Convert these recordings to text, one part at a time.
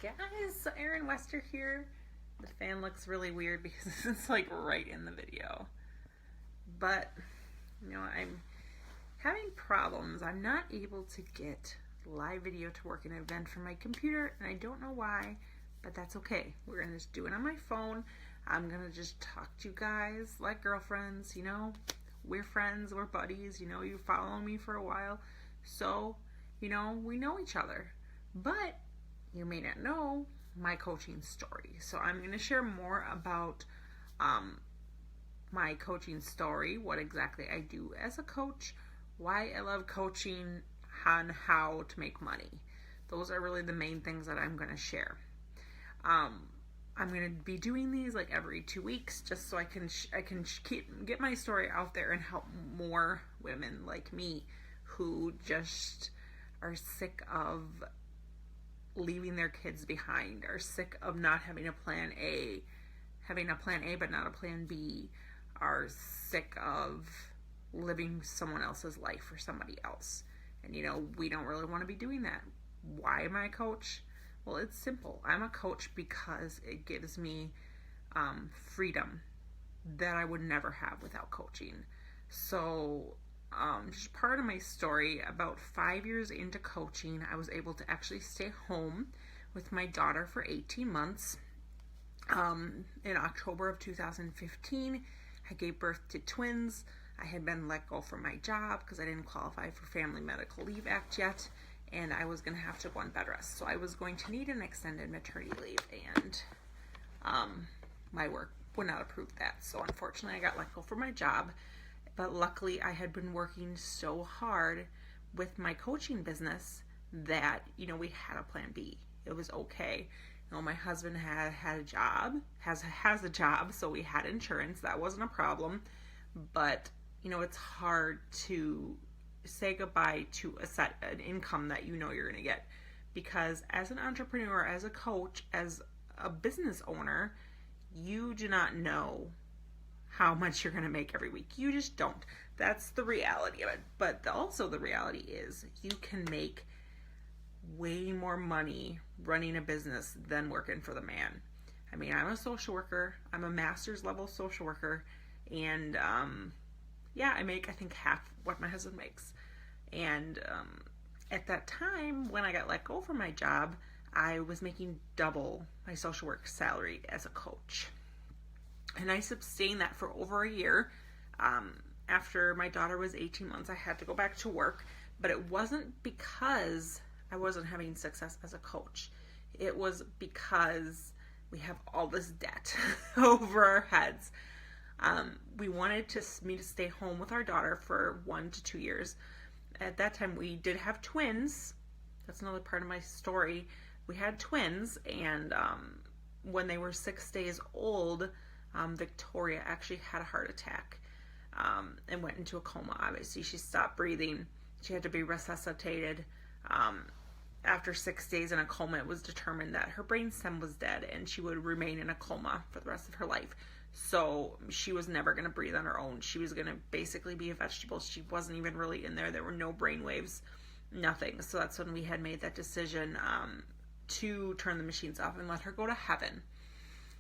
Guys, so Erin Wester here. The fan looks really weird because it's like right in the video. But, I'm having problems. I'm not able to get live video to work in an event from my computer, and I don't know why, but that's okay. We're going to just do it on my phone. I'm going to just talk to you guys like girlfriends, We're friends, we're buddies, you follow me for a while. So, we know each other. But you may not know my coaching story. So I'm going to share more about my coaching story, what exactly I do as a coach, why I love coaching, and how to make money. Those are really the main things that I'm going to share. I'm going to be doing these like every 2 weeks just so I can get my story out there and help more women like me who just are sick of leaving their kids behind, are sick of not having a plan A, having a plan A but not a plan B, are sick of living someone else's life for somebody else. And we don't really want to be doing that. Why am I a coach? Well, it's simple. I'm a coach because it gives me freedom that I would never have without coaching. So just part of my story, about 5 years into coaching, I was able to actually stay home with my daughter for 18 months. In October of 2015, I gave birth to twins. I had been let go from my job because I didn't qualify for Family Medical Leave Act yet, and I was going to have to go on bed rest. So I was going to need an extended maternity leave, and my work would not approve that. So unfortunately, I got let go from my job. But luckily, I had been working so hard with my coaching business that, we had a plan B. It was okay. My husband had a job, has a job, so we had insurance. That wasn't a problem. But, it's hard to say goodbye to an income that you're going to get. Because as an entrepreneur, as a coach, as a business owner, you do not know how much you're going to make every week. You just don't. That's the reality of it. But also the reality is you can make way more money running a business than working for the man. I mean, I'm a social worker. I'm a master's level social worker. And I make, I think, half what my husband makes. And at that time, when I got let go from my job, I was making double my social work salary as a coach. And I sustained that for over a year. After my daughter was 18 months, I had to go back to work. But it wasn't because I wasn't having success as a coach. It was because we have all this debt over our heads. We wanted me to stay home with our daughter for 1 to 2 years. At that time, we did have twins. That's another part of my story. We had twins, and when they were 6 days old, Victoria actually had a heart attack and went into a coma. Obviously, she stopped breathing. She had to be resuscitated. After 6 days in a coma, it was determined that her brainstem was dead and she would remain in a coma for the rest of her life. So she was never going to breathe on her own. She was going to basically be a vegetable. She wasn't even really in there. There were no brain waves, nothing. So that's when we had made that decision to turn the machines off and let her go to heaven.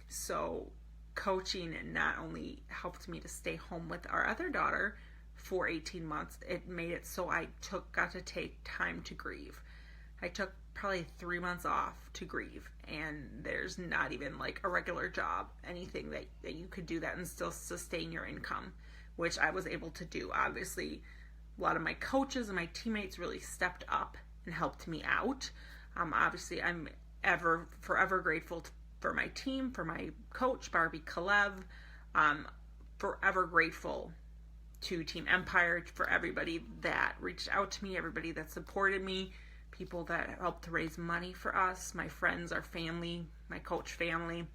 So coaching not only helped me to stay home with our other daughter for 18 months, it made it so I got to take time to grieve. I took probably 3 months off to grieve, and there's not even like a regular job, anything that you could do that and still sustain your income, which I was able to do. Obviously, a lot of my coaches and my teammates really stepped up and helped me out. Obviously, I'm forever grateful for my team, for my coach, Barbie Kalev. Forever grateful to Team Empire, for everybody that reached out to me, everybody that supported me, people that helped to raise money for us, my friends, our family, my coach family,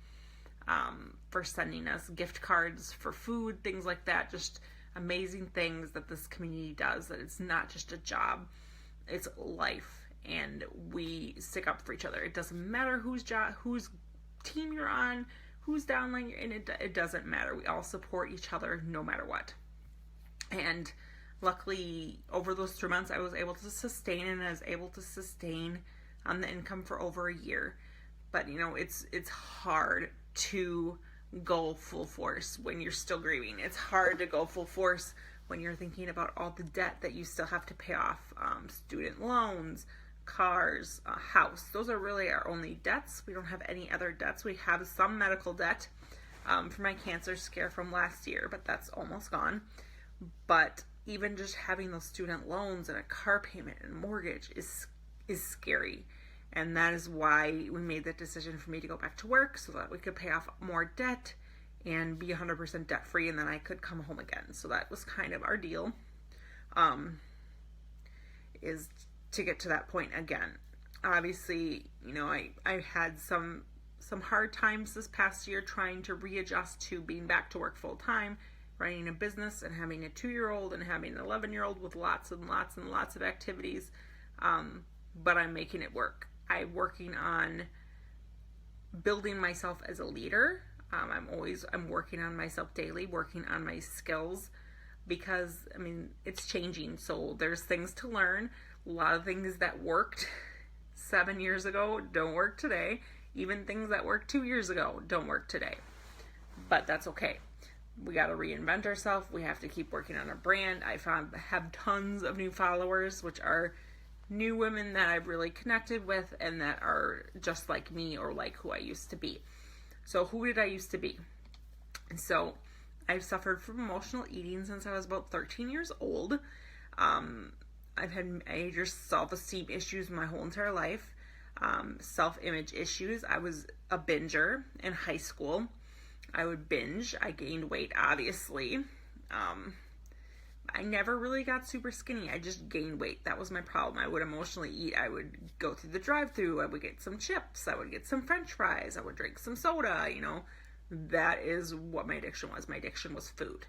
for sending us gift cards for food, things like that. Just amazing things that this community does, that it's not just a job, it's life, and we stick up for each other. It doesn't matter whose team you're on, whose downline you're in, it doesn't matter. We all support each other no matter what. And luckily, over those 3 months, I was able to sustain the income for over a year. But, it's hard to go full force when you're still grieving. It's hard to go full force when you're thinking about all the debt that you still have to pay off, student loans, cars, house. Those are really our only debts. We don't have any other debts. We have some medical debt for my cancer scare from last year, but that's almost gone. But even just having those student loans and a car payment and mortgage is scary. And that is why we made the decision for me to go back to work, so that we could pay off more debt and be 100% debt free, and then I could come home again. So that was kind of our deal, is to get to that point again. Obviously, I had some hard times this past year trying to readjust to being back to work full time, running a business and having a 2-year-old and having an 11-year-old with lots and lots and lots of activities. But I'm making it work. I'm working on building myself as a leader. I'm working on myself daily, working on my skills, because it's changing. So there's things to learn. A lot of things that worked 7 years ago don't work today. Even things that worked 2 years ago don't work today. But that's okay. We got to reinvent ourselves. We have to keep working on our brand. I have tons of new followers, which are new women that I've really connected with and that are just like me or like who I used to be. So who did I used to be? And so I've suffered from emotional eating since I was about 13 years old. I've had major self-esteem issues my whole entire life. Self-image issues. I was a binger in high school. I would binge. I gained weight, obviously. I never really got super skinny. I just gained weight. That was my problem. I would emotionally eat. I would go through the drive-thru. I would get some chips. I would get some French fries. I would drink some soda. That is what my addiction was. My addiction was food.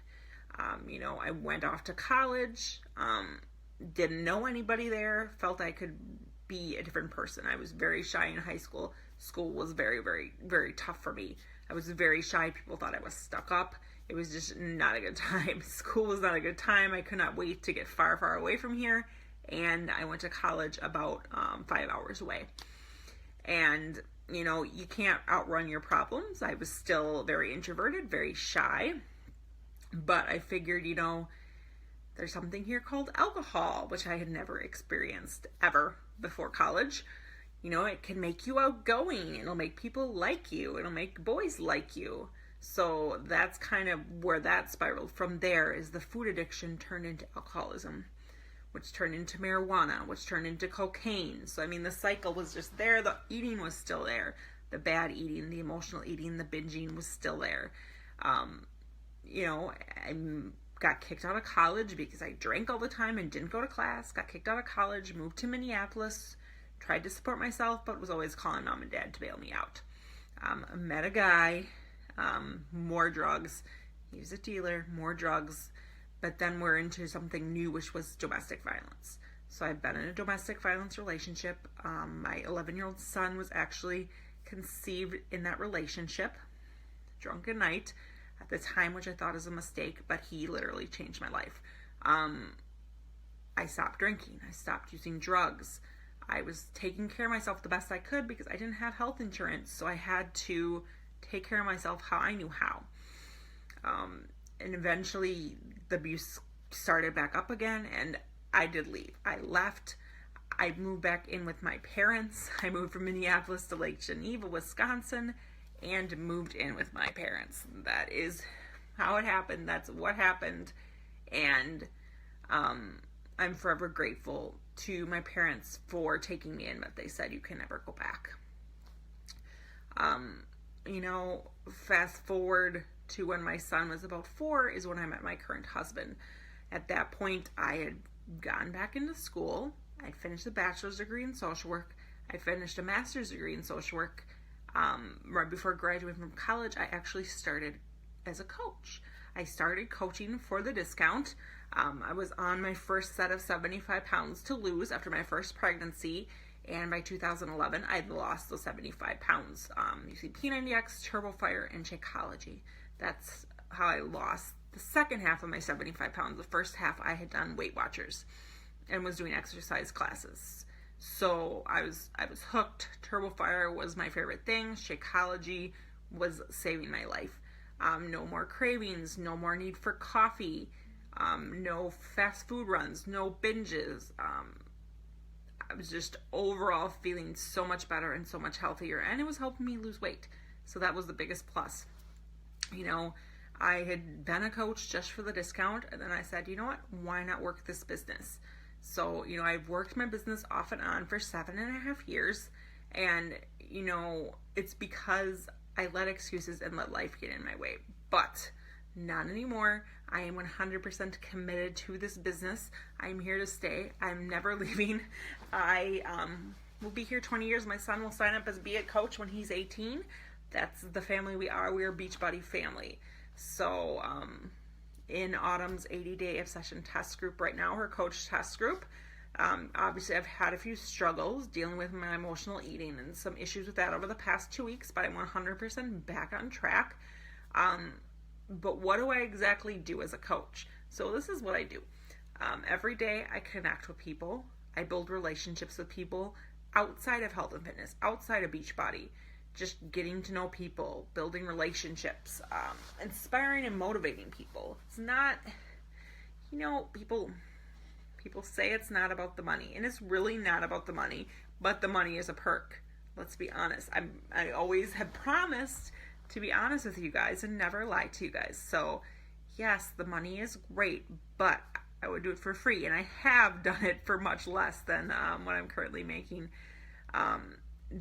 I went off to college. Didn't know anybody there. Felt I could be a different person. I was very shy in high school. School was very, very, very tough for me. I was very shy. People thought I was stuck up. It was just not a good time. School was not a good time. I could not wait to get far, far away from here. And I went to college about 5 hours away. And, you can't outrun your problems. I was still very introverted, very shy. But I figured, there's something here called alcohol, which I had never experienced ever before college. It can make you outgoing. It'll make people like you. It'll make boys like you. So that's kind of where that spiraled. From there is the food addiction turned into alcoholism, which turned into marijuana, which turned into cocaine. So, the cycle was just there. The eating was still there. The bad eating, the emotional eating, the binging was still there. I got kicked out of college because I drank all the time and didn't go to class. Got kicked out of college, moved to Minneapolis, tried to support myself, but was always calling mom and dad to bail me out. I met a guy. More drugs. He was a dealer, more drugs. But then we're into something new, which was domestic violence. So I've been in a domestic violence relationship. My 11-year-old son was actually conceived in that relationship. Drunken night at the time, which I thought was a mistake, but he literally changed my life. I stopped drinking. I stopped using drugs. I was taking care of myself the best I could because I didn't have health insurance. So I had to take care of myself how I knew how. And eventually the abuse started back up again, and I did leave. I left. I moved back in with my parents. I moved from Minneapolis to Lake Geneva, Wisconsin, and moved in with my parents. That is how it happened. That's what happened. And I'm forever grateful to my parents for taking me in, but they said you can never go back. Fast forward to when my son was about 4 is when I met my current husband. At that point, I had gone back into school. I finished a bachelor's degree in social work. I finished a master's degree in social work. Right before graduating from college, I actually started as a coach. I started coaching for the discount. I was on my first set of 75 pounds to lose after my first pregnancy. And by 2011, I'd lost those 75 pounds. Using P90X, TurboFire, and Shakeology. That's how I lost the second half of my 75 pounds. The first half I had done Weight Watchers and was doing exercise classes. So I was hooked. Turbo Fire was my favorite thing. Shakeology was saving my life. No more cravings, no more need for coffee, no fast food runs, no binges. I was just overall feeling so much better and so much healthier, and it was helping me lose weight. So that was the biggest plus. You know, I had been a coach just for the discount, and then I said, you know what, why not work this business? So, you know, I've worked my business off and on for 7.5 years, and, you know, it's because I let excuses and let life get in my way. But not anymore. I am 100% committed to this business. I'm here to stay. I'm never leaving. I will be here 20 years. My son will sign up as be a coach when he's 18. That's the family we are. We are Beachbody family. So in Autumn's 80-day obsession test group right now, her coach test group, obviously I've had a few struggles dealing with my emotional eating and some issues with that over the past 2 weeks, but I'm 100% back on track. But what do I exactly do as a coach? So this is what I do. Every day I connect with people. I build relationships with people outside of health and fitness, outside of Beachbody. Just getting to know people, building relationships, inspiring and motivating people. It's not, you know, people say it's not about the money, and it's really not about the money, but the money is a perk. Let's be honest. I always have promised to be honest with you guys and never lie to you guys. So yes, the money is great, but I would do it for free, and I have done it for much less than what I'm currently making.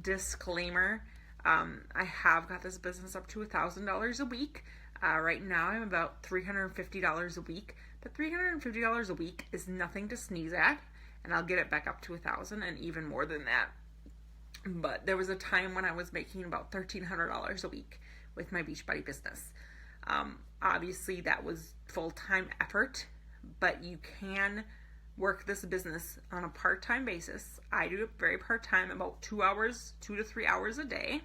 Disclaimer, I have got this business up to $1,000 a week. Right now I'm about $350 a week, but $350 a week is nothing to sneeze at, and I'll get it back up to $1,000 and even more than that. But there was a time when I was making about $1,300 a week with my Beachbody business. Obviously that was full-time effort, but you can work this business on a part-time basis. I do it very part-time, about 2 to 3 hours a day.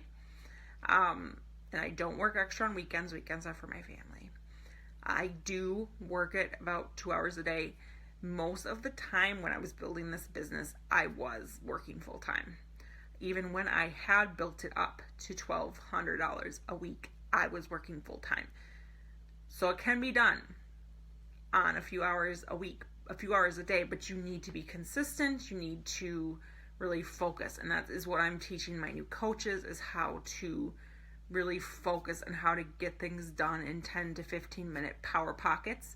And I don't work extra on weekends. Weekends are for my family. I do work it about 2 hours a day. Most of the time when I was building this business, I was working full-time. Even when I had built it up to $1,200 a week, I was working full-time. So it can be done on a few hours a week, a few hours a day, but you need to be consistent. You need to really focus, and that is what I'm teaching my new coaches, is how to really focus and how to get things done in 10 to 15 minute power pockets,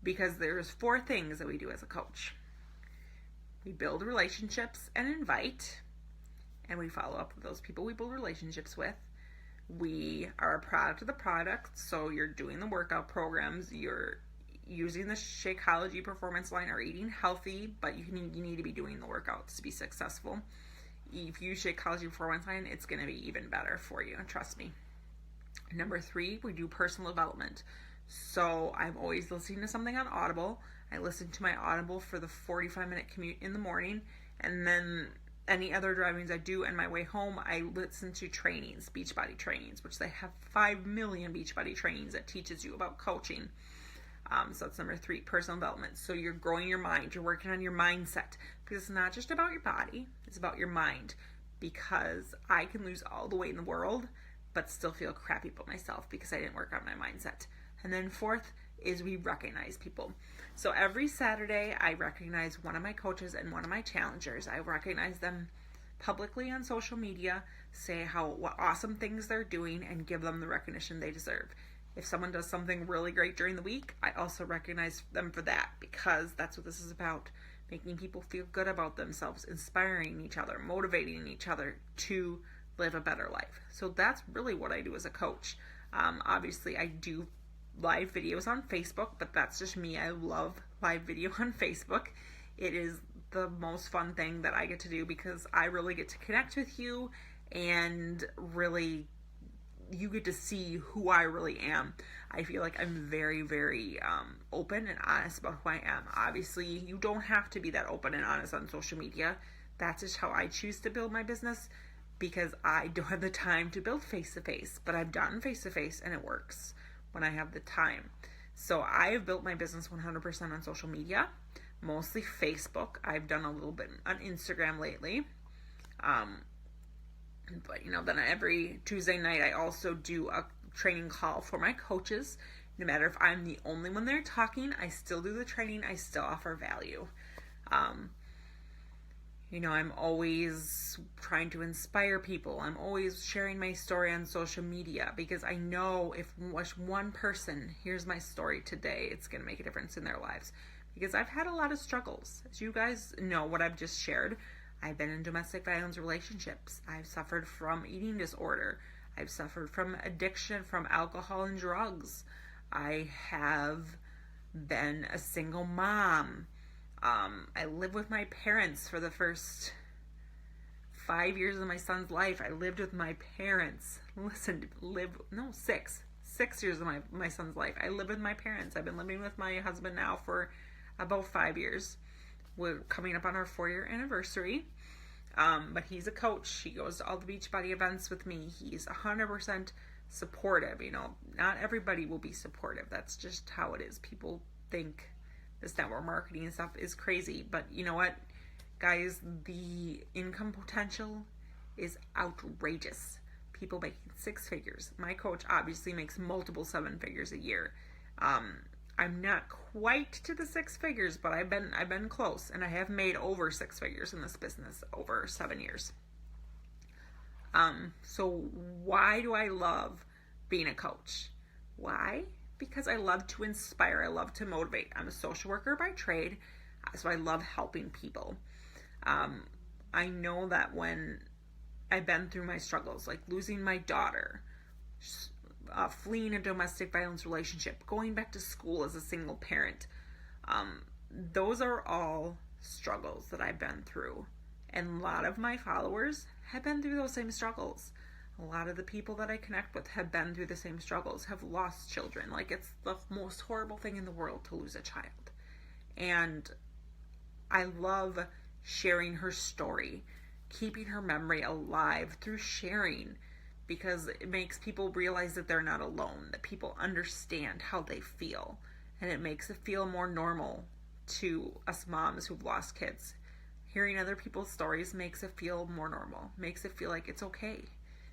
because there's 4 things that we do as a coach. We build relationships and invite, and we follow up with those people we build relationships with. We are a product of the product, so you're doing the workout programs, you're using the Shakeology performance line, or eating healthy, but you need to be doing the workouts to be successful. If you use Shakeology performance line, it's going to be even better for you, trust me. Number 3, we do personal development. So I'm always listening to something on Audible. I listen to my Audible for the 45-minute commute in the morning, and then any other drivings I do on my way home, I listen to trainings, Beachbody trainings, which they have 5 million Beachbody trainings that teaches you about coaching. So that's number 3, personal development. So you're growing your mind. You're working on your mindset, because it's not just about your body. It's about your mind, because I can lose all the weight in the world, but still feel crappy about myself because I didn't work on my mindset. And then 4th is we recognize people. So every Saturday, I recognize one of my coaches and one of my challengers. I recognize them publicly on social media, say what awesome things they're doing, and give them the recognition they deserve. If someone does something really great during the week, I also recognize them for that, because that's what this is about. Making people feel good about themselves, inspiring each other, motivating each other to live a better life. So that's really what I do as a coach. Obviously, I do live videos on Facebook, but that's just me. I love live video on Facebook. It is the most fun thing that I get to do, because I really get to connect with you, and really you get to see who I really am. I feel like I'm very, very open and honest about who I am. Obviously, you don't have to be that open and honest on social media. That's just how I choose to build my business, because I don't have the time to build face-to-face, but I've done face-to-face and it works when I have the time. So I have built my business 100% on social media. mostly Facebook. I've done a little bit on Instagram lately. But then every Tuesday night I also do a training call for my coaches. No matter if I'm the only one there talking, I still do the training. I still offer value. I'm always trying to inspire people. I'm always sharing my story on social media because I know if one person hears my story today, it's going to make a difference in their lives. Because I've had a lot of struggles. As you guys know what I've just shared, I've been in domestic violence relationships. I've suffered from eating disorder. I've suffered from addiction from alcohol and drugs. I have been a single mom. I lived with my parents for the first 5 years of my son's life. I lived with my parents. Six years of my son's life. I lived with my parents. I've been living with my husband now for about 5 years. We're coming up on our 4-year anniversary. But he's a coach. He goes to all the Beachbody events with me. He's 100% supportive. Not everybody will be supportive. That's just how it is. People think this network marketing and stuff is crazy. But you know what, guys? The income potential is outrageous. People making 6 figures. My coach obviously makes multiple 7 figures a year. I'm not quite to the 6 figures, but I've been close, and I have made over 6 figures in this business over 7 years. So why do I love being a coach? Why? Because I love to inspire. I love to motivate. I'm a social worker by trade, so I love helping people. I know that when I've been through my struggles, like losing my daughter, fleeing a domestic violence relationship, going back to school as a single parent. Those are all struggles that I've been through. And a lot of my followers have been through those same struggles. A lot of the people that I connect with have been through the same struggles, have lost children. Like, it's the most horrible thing in the world to lose a child. And I love sharing her story, keeping her memory alive through sharing, because it makes people realize that they're not alone, that people understand how they feel, and it makes it feel more normal to us moms who've lost kids. Hearing other people's stories makes it feel more normal, makes it feel like it's okay.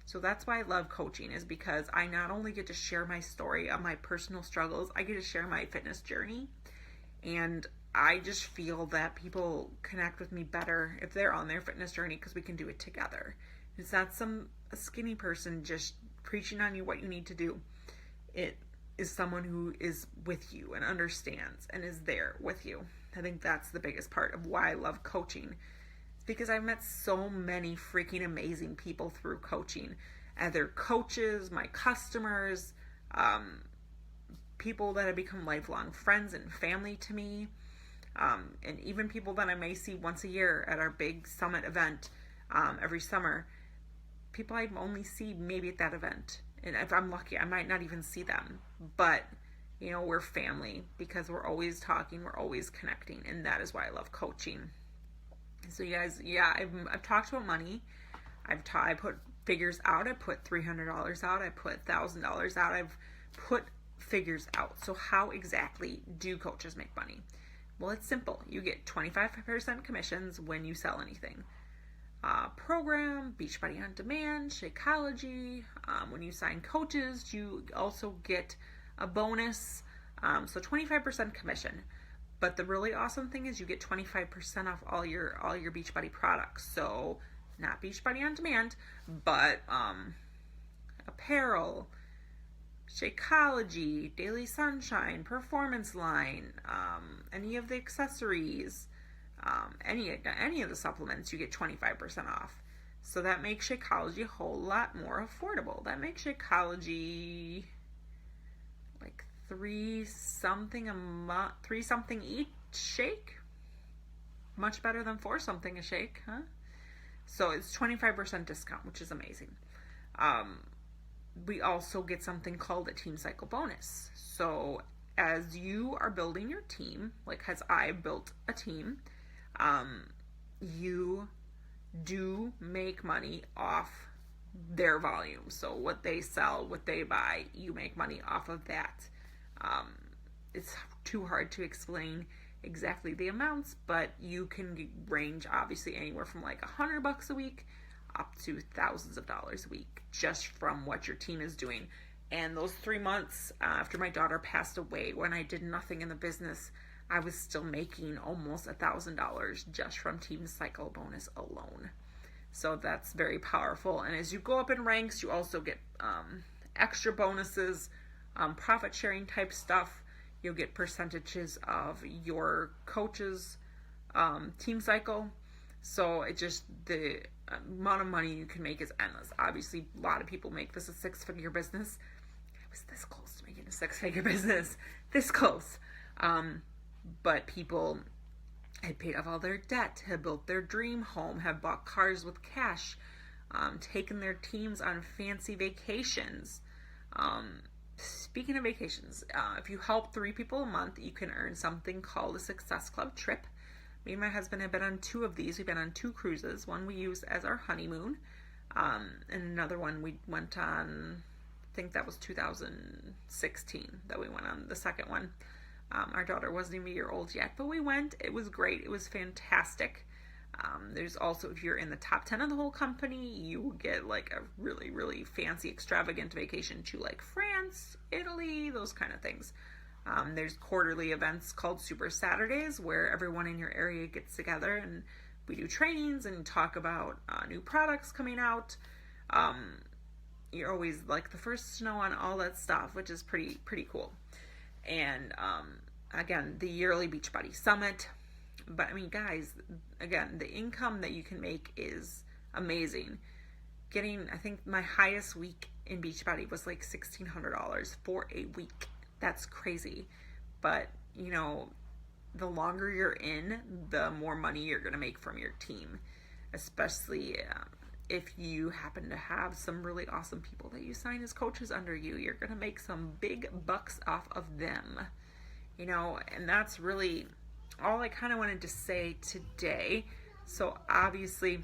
So that's why I love coaching, is because I not only get to share my story of my personal struggles, I get to share my fitness journey, and I just feel that people connect with me better if they're on their fitness journey, because we can do it together. It's not a skinny person just preaching on you what you need to do. It is someone who is with you and understands and is there with you. I think that's the biggest part of why I love coaching. It's because I've met so many freaking amazing people through coaching. Other coaches, my customers, people that have become lifelong friends and family to me, and even people that I may see once a year at our big summit event every summer. People I only see maybe at that event. And if I'm lucky, I might not even see them. But, we're family because we're always talking, we're always connecting. And that is why I love coaching. So you guys, I've talked about money. I put figures out. I put $300 out. I put $1,000 out. I've put figures out. So how exactly do coaches make money? Well, it's simple. You get 25% commissions when you sell anything. Program, Beachbody on Demand, Shakeology. When you sign coaches, you also get a bonus. So 25% commission. But the really awesome thing is you get 25% off all your Beachbody products. So not Beachbody on Demand, but apparel, Shakeology, Daily Sunshine, Performance Line, any of the accessories. Any of the supplements, you get 25% off. So that makes Shakeology a whole lot more affordable. That makes Shakeology like $3 something a month, $3 something each shake. Much better than $4 something a shake, huh? So it's 25% discount, which is amazing. We also get something called a Team Cycle bonus. So as you are building your team, like as I built a team, you do make money off their volume. So what they sell, what they buy, you make money off of that. It's too hard to explain exactly the amounts, but you can range obviously anywhere from like $100 a week up to thousands of dollars a week just from what your team is doing. And those 3 months after my daughter passed away, when I did nothing in the business, I was still making almost $1,000 just from team cycle bonus alone. So that's very powerful. And as you go up in ranks, you also get extra bonuses, profit sharing type stuff. You'll get percentages of your coach's team cycle. So it just, the amount of money you can make is endless. Obviously, a lot of people make this a 6-figure business. I was this close to making a 6-figure business. This close. But people had paid off all their debt, had built their dream home, had bought cars with cash, taken their teams on fancy vacations. Speaking of vacations, if you help 3 people a month, you can earn something called a Success Club trip. Me and my husband have been on 2 of these. We've been on 2 cruises. One we used as our honeymoon, and another one we went on, I think that was 2016 that we went on the second one. Our daughter wasn't even a year old yet, but we went. It was great. It was fantastic. There's also, if you're in the top 10 of the whole company, you will get like a really, really fancy, extravagant vacation to like France, Italy, those kind of things. There's quarterly events called Super Saturdays where everyone in your area gets together and we do trainings and talk about new products coming out. You're always like the first to know on all that stuff, which is pretty cool. And again, the yearly Beachbody Summit. But I mean, guys, again, the income that you can make is amazing. I think my highest week in Beachbody was like $1,600 for a week. That's crazy. But, you know, the longer you're in, the more money you're going to make from your team, especially if you happen to have some really awesome people that you sign as coaches under you. You're going to make some big bucks off of them, you know, and that's really all I kind of wanted to say today. So obviously,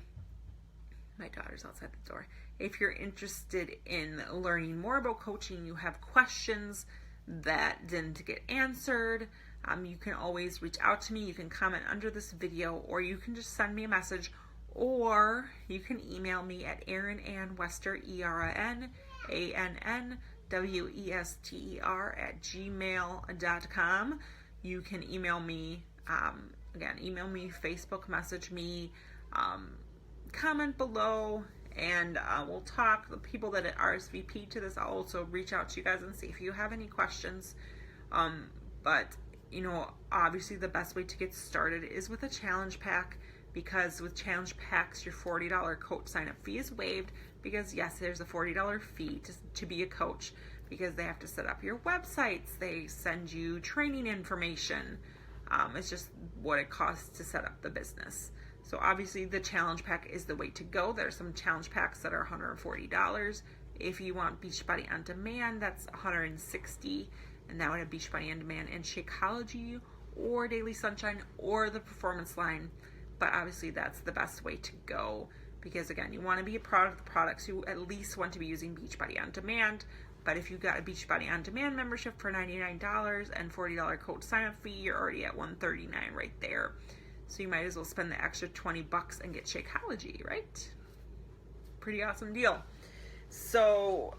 my daughter's outside the door. If you're interested in learning more about coaching, you have questions that didn't get answered, you can always reach out to me. You can comment under this video, or you can just send me a message, or you can email me at Erin Ann Wester, ERINANWESTER@gmail.com. You can email me, email me, Facebook message me, comment below, and we'll talk. The people that RSVP to this, I'll also reach out to you guys and see if you have any questions. But, you know, obviously the best way to get started is with a challenge pack, because with challenge packs, your $40 coach sign-up fee is waived, because yes, there's a $40 fee to be a coach, because they have to set up your websites, they send you training information. It's just what it costs to set up the business. So obviously the challenge pack is the way to go. There are some challenge packs that are $140. If you want Beachbody On Demand, that's $160. And that would have Beachbody On Demand and Shakeology or Daily Sunshine or the Performance line. But obviously that's the best way to go, because again, you want to be a product of the products. You at least want to be using Beachbody On Demand. But if you got a Beachbody On Demand membership for $99 and $40 coach sign-up fee, you're already at $139 right there. So you might as well spend the extra $20 and get Shakeology, right? Pretty awesome deal. So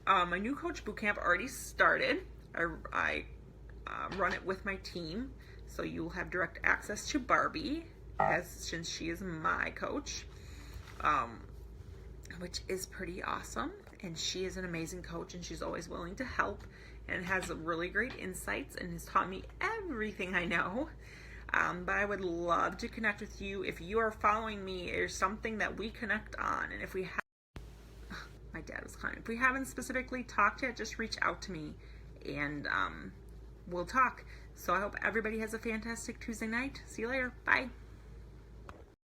my new coach bootcamp already started. I run it with my team, so you'll have direct access to Barbie, since she is my coach, which is pretty awesome. And she is an amazing coach, and she's always willing to help and has really great insights and has taught me everything I know. But I would love to connect with you. If you are following me, there's something that we connect on. And if we have, my dad was calling. If we haven't specifically talked yet, just reach out to me and we'll talk. So I hope everybody has a fantastic Tuesday night. See you later. Bye.